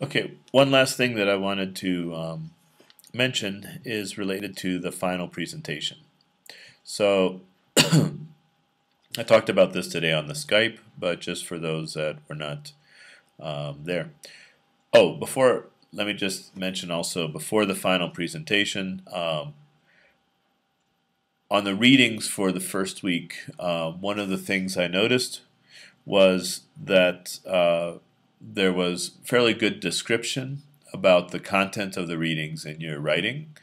Okay, one last thing that I wanted to mention is related to the final presentation. So I talked about this today on the Skype, but just for those that were not there. Oh, let me just mention also, before the final presentation, on the readings for the first week, one of the things I noticed was that there was fairly good description about the content of the readings in your writing,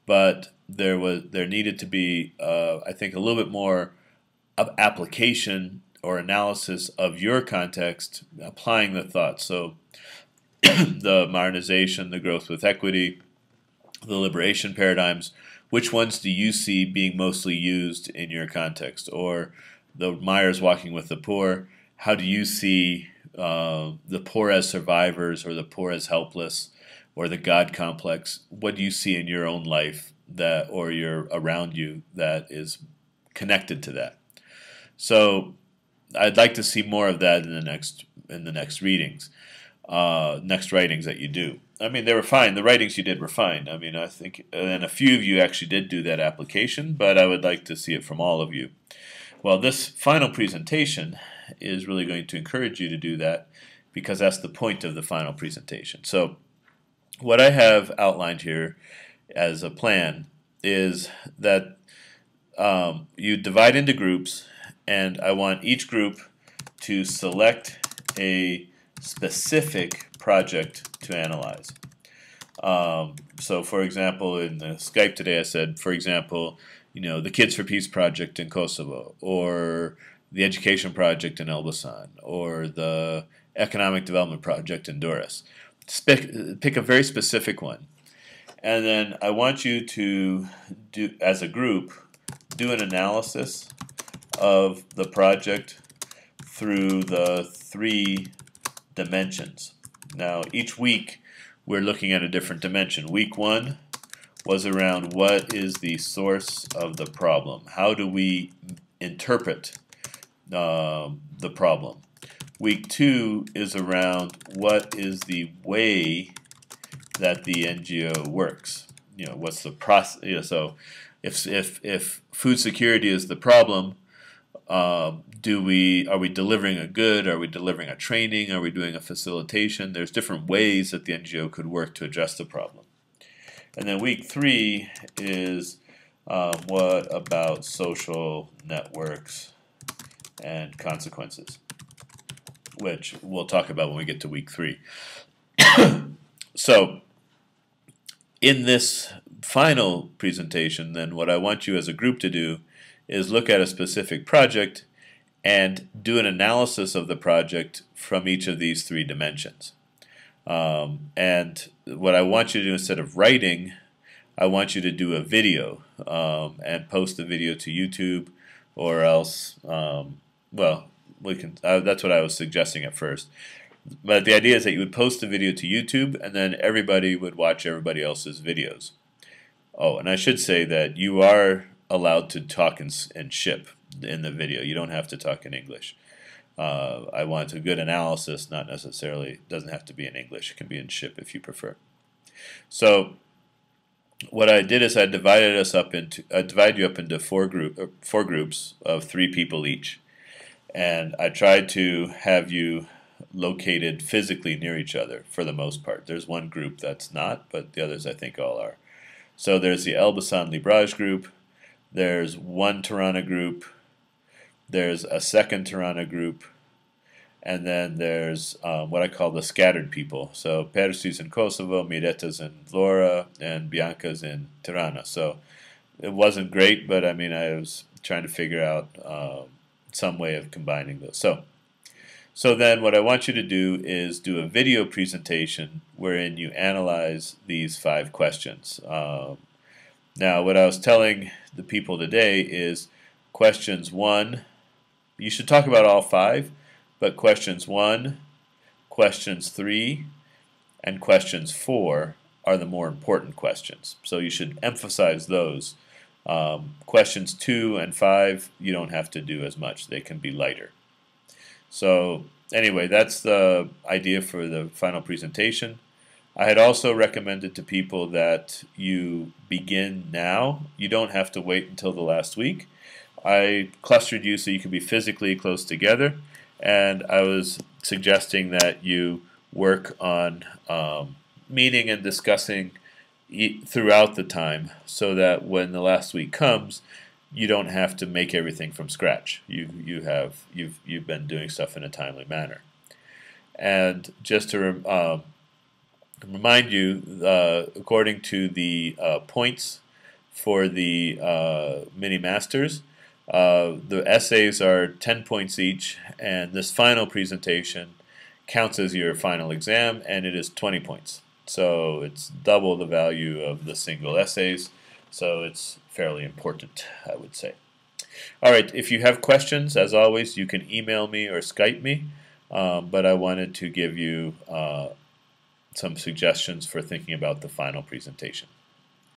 but there needed to be, I think, a little bit more of application or analysis of your context, applying the thoughts. So the modernization, the growth with equity, the liberation paradigms, which ones do you see being mostly used in your context? Or the Myers walking with the poor, how do you see the poor as survivors or the poor as helpless or the God complex? What do you see in your own life that or your around you that is connected to that? So I'd like to see more of that in the next readings, next writings that you do. I mean, they were fine. The writings you did were fine. I mean, I think, and a few of you actually did do that application, but I would like to see it from all of you. Well, this final presentation is really going to encourage you to do that because that's the point of the final presentation. So what I have outlined here as a plan is that you divide into groups, and I want each group to select a specific project to analyze. So, for example, in the Skype today, I said, for example, the Kids for Peace project in Kosovo, or the Education project in Elbasan, or the Economic Development project in Durrës. Pick a very specific one, and then I want you to do, as a group, do an analysis of the project through the 3 dimensions. Now, each week we're looking at a different dimension. Week 1 was around what is the source of the problem? How do we interpret the problem? Week 2 is around what is the way that the NGO works. What's the process? So, if food security is the problem, are we delivering a good? Are we delivering a training? Are we doing a facilitation? There's different ways that the NGO could work to address the problem. And then week 3 is what about social networks and consequences, which we'll talk about when we get to week 3. So in this final presentation, then what I want you as a group to do is look at a specific project and do an analysis of the project from each of these 3 dimensions. And what I want you to do, instead of writing, I want you to do a video and post the video to YouTube, or else, well, we can. That's what I was suggesting at first. But the idea is that you would post the video to YouTube, and then everybody would watch everybody else's videos. Oh, and I should say that you are allowed to talk and ship in the video. You don't have to talk in English. I want a good analysis, not necessarily, doesn't have to be in English. It can be in ship if you prefer. So what I did is I divided you up into four groups of 3 people each. And I tried to have you located physically near each other for the most part. There's one group that's not, but the others I think all are. So there's the Elbasan Librage group, there's one Tirana group, there's a second Tirana group, and then there's what I call the scattered people. So Persis in Kosovo, Miretas in Vlora, and Bianca's in Tirana. So it wasn't great, but I mean, I was trying to figure out some way of combining those. So then what I want you to do is do a video presentation wherein you analyze these 5 questions. Now, what I was telling the people today is questions 1, you should talk about all 5, but questions 1, questions 3, and questions 4 are the more important questions. So you should emphasize those. Questions 2 and 5, you don't have to do as much. They can be lighter. So anyway, that's the idea for the final presentation. I had also recommended to people that you begin now. You don't have to wait until the last week. I clustered you so you could be physically close together, and I was suggesting that you work on meeting and discussing throughout the time, so that when the last week comes, you don't have to make everything from scratch. You've been doing stuff in a timely manner. And just to remind you, according to the points for the mini masters, the essays are 10 points each, and this final presentation counts as your final exam, and it is 20 points. So it's double the value of the single essays, so it's fairly important, I would say. All right, if you have questions, as always, you can email me or Skype me, but I wanted to give you some suggestions for thinking about the final presentation.